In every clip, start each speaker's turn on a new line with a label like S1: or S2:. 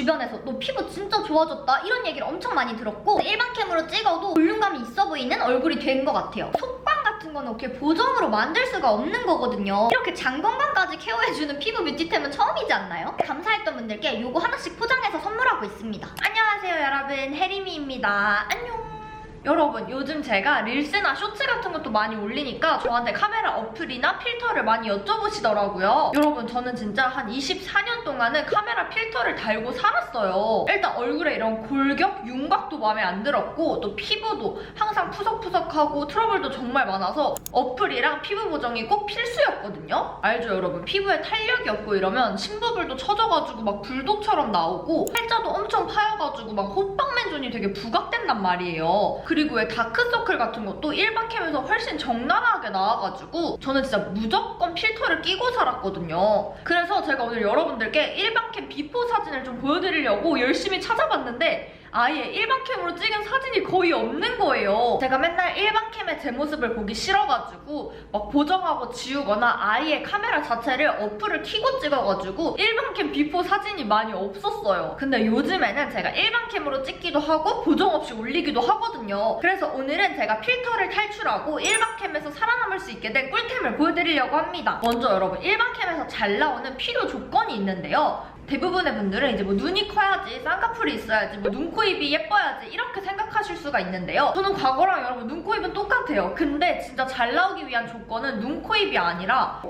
S1: 주변에서 너 피부 진짜 좋아졌다 이런 얘기를 엄청 많이 들었고 일반 캠으로 찍어도 볼륨감이 있어 보이는 얼굴이 된 것 같아요. 속광 같은 거는 어떻게 보정으로 만들 수가 없는 거거든요. 이렇게 장 건강까지 케어해주는 피부 뷰티템은 처음이지 않나요? 감사했던 분들께 이거 하나씩 포장해서 선물하고 있습니다. 안녕하세요 여러분, 혜림이입니다. 안녕. 여러분, 요즘 제가 릴스나 쇼츠 같은 것도 많이 올리니까 저한테 카메라 어플이나 필터를 많이 여쭤보시더라고요. 여러분, 저는 진짜 한 24년 동안은 카메라 필터를 달고 살았어요. 일단 얼굴에 이런 골격, 윤곽도 마음에 안 들었고 또 피부도 항상 푸석푸석하고 트러블도 정말 많아서 어플이랑 피부 보정이 꼭 필수였거든요. 알죠 여러분? 피부에 탄력이 없고 이러면 심부불도 처져가지고 막 불독처럼 나오고 팔자도 엄청 파여가지고 막 호빵맨존이 되게 부각된단 말이에요. 그리고 왜 다크서클 같은 것도 일반 캠에서 훨씬 적나라하게 나와가지고 저는 진짜 무조건 필터를 끼고 살았거든요. 그래서 제가 오늘 여러분들께 일반 캠 비포 사진을 좀 보여드리려고 열심히 찾아봤는데 아예 일반 캠으로 찍은 사진이 거의 없는 거예요. 제가 맨날 일반 캠의 제 모습을 보기 싫어가지고 막 보정하고 지우거나 아예 카메라 자체를 어플을 켜고 찍어가지고 일반 캠 비포 사진이 많이 없었어요. 근데 요즘에는 제가 일반 캠으로 찍기도 하고 보정 없이 올리기도 하거든요. 그래서 오늘은 제가 필터를 탈출하고 일반 캠에서 살아남을 수 있게 된 꿀템을 보여드리려고 합니다. 먼저 여러분, 일반 캠에서 잘 나오는 필요 조건이 있는데요. 대부분의 분들은 이제 뭐 눈이 커야지, 쌍꺼풀이 있어야지, 뭐 눈, 코, 입이 예뻐야지 이렇게 생각하실 수가 있는데요. 저는 과거랑 여러분 눈, 코, 입은 똑같아요. 근데 진짜 잘 나오기 위한 조건은 눈, 코, 입이 아니라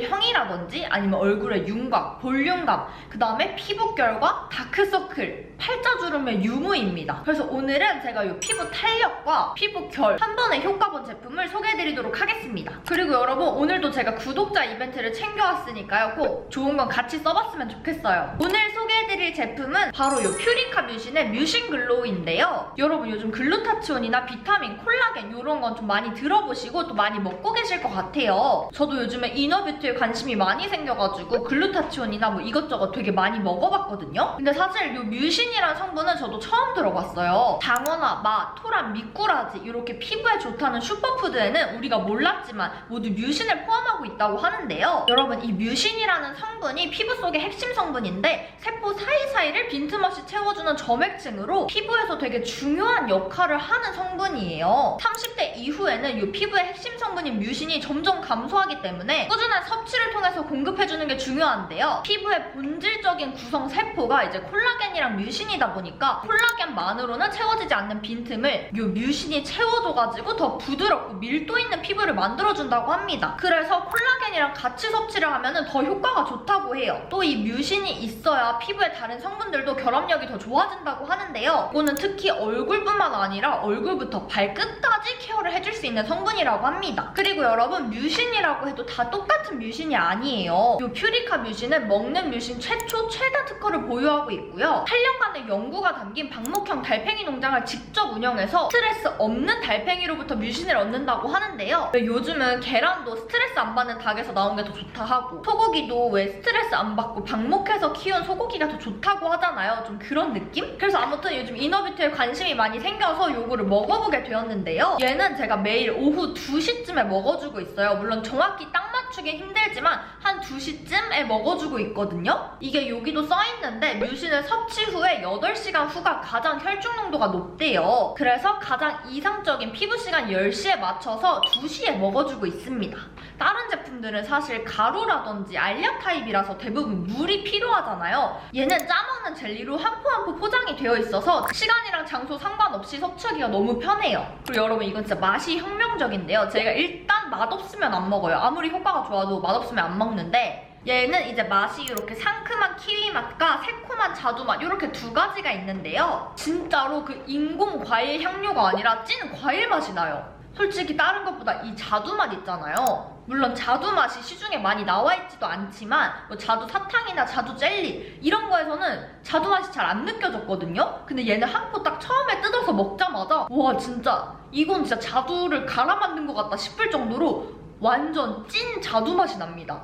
S1: 얼굴형이라든지 아니면 얼굴의 윤곽, 볼륨감, 그 다음에 피부결과 다크서클, 팔자주름의 유무입니다. 그래서 오늘은 제가 이 피부 탄력과 피부결 한 번에 효과 본 제품을 소개해드리도록 하겠습니다. 그리고 여러분, 오늘도 제가 구독자 이벤트를 챙겨왔으니까요. 꼭 좋은 건 같이 써봤으면 좋겠어요. 오늘 소개해드릴 제품은 바로 이 퓨리카 뮤신의 뮤신 글로우인데요. 여러분, 요즘 글루타치온이나 비타민, 콜라겐 이런 건 좀 많이 들어보시고 또 많이 먹고 계실 것 같아요. 저도 요즘에 이너뷰티에 관심이 많이 생겨가지고 글루타치온이나 뭐 이것저것 되게 많이 먹어봤거든요. 근데 사실 이 뮤신이라는 성분은 저도 처음 들어봤어요. 장어나 마, 토란, 미꾸라지 이렇게 피부에 좋다는 슈퍼푸드에는 우리가 몰랐지만 모두 뮤신을 포함하고 있다고 하는데요. 여러분, 이 뮤신이라는 성분이 피부 속의 핵심 성분인데 세포 사이사이를 빈틈없이 채워주는 점액층으로 피부에서 되게 중요한 역할을 하는 성분이에요. 30대 이후에는 이 피부의 핵심 성분인 뮤신이 점점 감소하기 때문에 꾸준한 섭취를 통해서 공급해주는 게 중요한데요. 피부의 본질적인 구성 세포가 이제 콜라겐이랑 뮤신이다 보니까 콜라겐만으로는 채워지지 않는 빈틈을 이 뮤신이 채워줘가지고 더 부드럽고 밀도 있는 피부를 만들어준다고 합니다. 그래서 콜라겐이랑 같이 섭취를 하면 더 효과가 좋다고 해요. 또 이 뮤신이 있어야 피부의 다른 성분들도 결합력이 더 좋아진다고 하는데요. 이거는 특히 얼굴뿐만 아니라 얼굴부터 발끝까지 케어를 해줄 수 있는 성분이라고 합니다. 그리고 여러분, 뮤신이라고 해도 다 똑같은 뮤신이 아니에요. 이 퓨리카 뮤신은 먹는 뮤신 최초 최다 특허를 보유하고 있고요. 8년간의 연구가 담긴 방목형 달팽이 농장을 직접 운영해서 스트레스 없는 달팽이로부터 뮤신을 얻는다고 하는데요. 요즘은 계란도 스트레스 안 받는 닭에서 나온 게 더 좋다 하고 소고기도 왜 스트레스 안 받고 방목해서 키운 소고기가 더 좋다고 하잖아요. 좀 그런 느낌? 그래서 아무튼 요즘 이너뷰티에 관심이 많이 생겨서 요거를 먹어보게 되었는데요. 얘는 제가 매일 오후 2시쯤에 먹어주고 있어요. 물론 정확히 딱 맞추긴 힘들지만 한 2시쯤에 먹어주고 있거든요. 이게 여기도 써있는데 뮤신을 섭취 후에 8시간 후가 가장 혈중 농도가 높대요. 그래서 가장 이상적인 피부 시간 10시에 맞춰서 2시에 먹어주고 있습니다. 다른 제품들은 사실 가루라든지 알약 타입이라서 대부분 물이 필요하잖아요. 얘는 짜먹는 젤리로 한 포 한 포 포장이 되어 있어서 시간이랑 장소 상관없이 섭취하기가 너무 편해요. 그리고 여러분, 이건 진짜 맛이 혁명적인데요. 제가 일단 맛없으면 안 먹어요. 아무리 효과가 좋아도 맛없으면 안 먹는데 얘는 이제 맛이 이렇게 상큼한 키위 맛과 새콤한 자두 맛 이렇게 두 가지가 있는데요. 진짜로 그 인공 과일 향료가 아니라 찐 과일 맛이 나요. 솔직히 다른 것보다 이 자두 맛 있잖아요. 물론 자두 맛이 시중에 많이 나와 있지도 않지만 뭐 자두 사탕이나 자두 젤리 이런 거에서는 자두 맛이 잘 안 느껴졌거든요. 근데 얘는 한 포 딱 처음에 뜯어서 먹자마자 와, 진짜 이건 진짜 자두를 갈아 만든 것 같다 싶을 정도로 완전 찐 자두 맛이 납니다.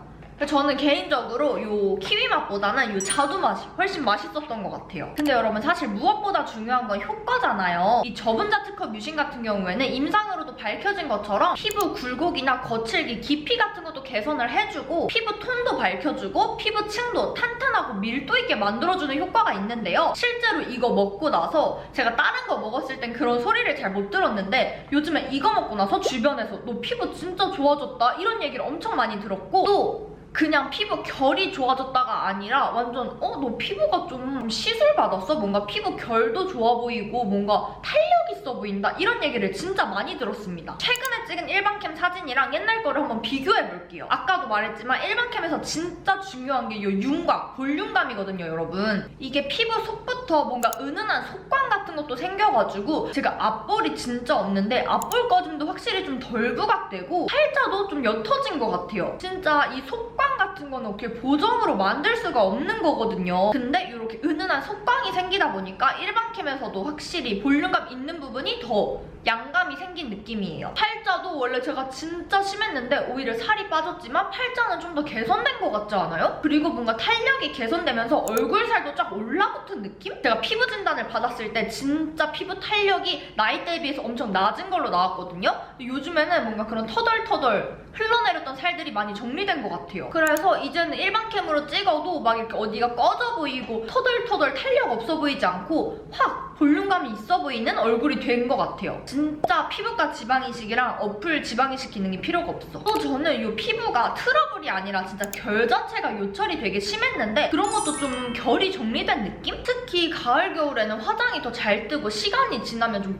S1: 저는 개인적으로 요 키위 맛보다는 요 자두 맛이 훨씬 맛있었던 것 같아요. 근데 여러분 사실 무엇보다 중요한 건 효과잖아요. 이 저분자 특허 뮤신 같은 경우에는 임상으로도 밝혀진 것처럼 피부 굴곡이나 거칠기, 깊이 같은 것도 개선을 해주고 피부 톤도 밝혀주고 피부 층도 탄탄하고 밀도 있게 만들어주는 효과가 있는데요. 실제로 이거 먹고 나서 제가 다른 거 먹었을 땐 그런 소리를 잘 못 들었는데 요즘에 이거 먹고 나서 주변에서 너 피부 진짜 좋아졌다 이런 얘기를 엄청 많이 들었고 또 그냥 피부 결이 좋아졌다가 아니라 완전 너 피부가 좀 시술 받았어? 뭔가 피부 결도 좋아 보이고 뭔가 탄력 있어 보인다 이런 얘기를 진짜 많이 들었습니다. 최근에 찍은 일반캠 사진이랑 옛날 거를 한번 비교해볼게요. 아까도 말했지만 일반캠에서 진짜 중요한 게 이 윤곽, 볼륨감이거든요 여러분. 이게 피부 속부터 뭔가 은은한 속광 같은 것도 생겨가지고 제가 앞볼이 진짜 없는데 앞볼 꺼짐도 확실히 좀 덜 부각되고 팔자도 좀 옅어진 것 같아요. 진짜 이 속광 같은 거는 어떻게 보정으로 만들 수가 없는 거거든요. 근데 이렇게 은은한 속광이 생기다 보니까 일반캠에서도 확실히 볼륨감 있는 부분이 더 양감이 생긴 느낌이에요. 팔자도 원래 제가 진짜 심했는데 오히려 살이 빠졌지만 팔자는 좀 더 개선된 것 같지 않아요? 그리고 뭔가 탄력이 개선되면서 얼굴 살도 쫙 올라붙은 느낌? 제가 피부 진단을 받았을 때 진짜 피부 탄력이 나이대에 비해서 엄청 낮은 걸로 나왔거든요? 근데 요즘에는 뭔가 그런 터덜터덜 흘러내렸던 살들이 많이 정리된 것 같아요. 그래서 이제는 일반캠으로 찍어도 막 이렇게 어디가 꺼져 보이고 터덜터덜 탄력 없어 보이지 않고 확 볼륨감이 있어 보이는 얼굴이 된 것 같아요. 진짜 피부과 지방이식이랑 어플 지방이식 기능이 필요가 없어. 또 저는 이 피부가 트러블이 아니라 진짜 결 자체가 요철이 되게 심했는데 그런 것도 좀 결이 정리된 느낌? 특히 가을 겨울에는 화장이 더 잘 뜨고 시간이 지나면 좀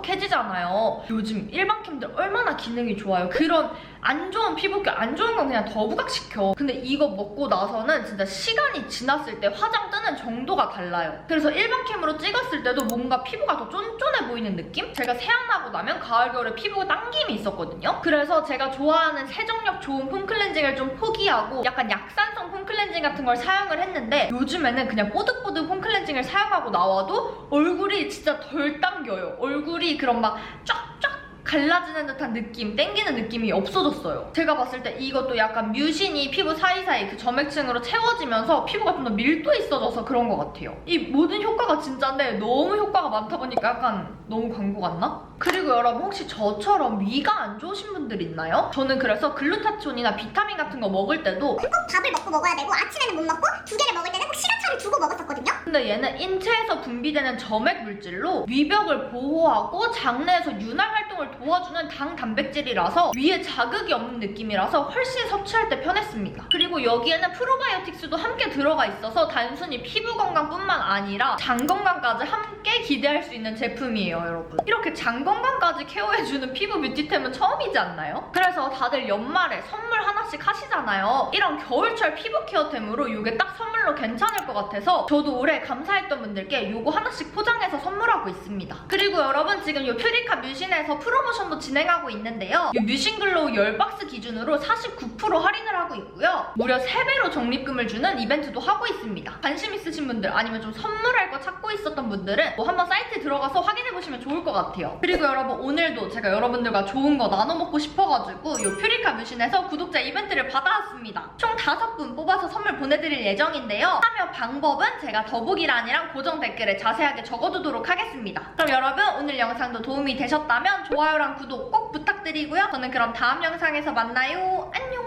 S1: 푸석푸석해지잖아요. 요즘 일반캠들 얼마나 기능이 좋아요. 그런 안 좋은 피부결, 안 좋은 건 그냥 더 부각시켜. 근데 이거 먹고 나서는 진짜 시간이 지났을 때 화장 뜨는 정도가 달라요. 그래서 일반캠으로 찍었을 때도 뭔가 피부가 더 쫀쫀해 보이는 느낌? 제가 세안하고 나면 가을 겨울에 피부 당김이 있었거든요. 그래서 제가 좋아하는 세정력 좋은 폼클렌징을 좀 포기하고 약간 약산성 폼클렌징 같은 걸 사용을 했는데 요즘에는 그냥 뽀득뽀득 폼클렌징을 사용하고 나와도 얼굴이 진짜 덜 당겨요. 얼굴이 그런 막 쫙쫙 갈라지는 듯한 느낌, 땡기는 느낌이 없어졌어요. 제가 봤을 때 이것도 약간 뮤신이 피부 사이사이 그 점액층으로 채워지면서 피부가 좀 더 밀도 있어져서 그런 것 같아요. 이 모든 효과가 진짜인데 너무 효과가 많다 보니까 약간 너무 광고 같나? 그리고 여러분 혹시 저처럼 위가 안 좋으신 분들 있나요? 저는 그래서 글루타치온이나 비타민 같은 거 먹을 때도
S2: 꼭 밥을 먹고 먹어야 되고 아침에는 못 먹고 두 개를 먹을 때는 꼭 시간차를 두고 먹었었거든요.
S1: 근데 얘는 인체에서 분비되는 점액 물질로 위벽을 보호하고 장내에서 윤활 활동을 도와주는 당 단백질이라서 위에 자극이 없는 느낌이라서 훨씬 섭취할 때 편했습니다. 그리고 여기에는 프로바이오틱스도 함께 들어가 있어서 단순히 피부 건강뿐만 아니라 장 건강까지 함께 기대할 수 있는 제품이에요, 여러분. 이렇게 장 건강까지 케어해주는 피부 뷰티템은 처음이지 않나요? 그래서 다들 연말에 선물 하나씩 하시잖아요. 이런 겨울철 피부 케어템으로 이게 딱 선물로 괜찮을 것 같아서 저도 올해 감사했던 분들께 이거 하나씩 포장해서 선물하고 있습니다. 그리고 여러분 지금 이 퓨리카 뮤신에서 프로모션도 진행하고 있는데요. 이 뮤신 글로우 10박스 기준으로 49% 할인을 하고 있고요. 무려 3배로 적립금을 주는 이벤트도 하고 있습니다. 관심 있으신 분들 아니면 좀 선물할 거 찾고 있었던 분들은 뭐 한번 사이트에 들어가서 확인해보시면 좋을 것 같아요. 그리고 여러분 오늘도 제가 여러분들과 좋은 거 나눠 먹고 싶어가지고 이 퓨리카 뮤신에서 구독자 이벤트를 받아왔습니다. 총 5분 뽑아서 선물 보내드릴 예정인데요. 참여 방법은 제가 더보기란이랑 고정 댓글에 자세하게 적어두도록 하겠습니다. 그럼 여러분 오늘 영상도 도움이 되셨다면 좋아요랑 구독 꼭 부탁드리고요. 저는 그럼 다음 영상에서 만나요. 안녕!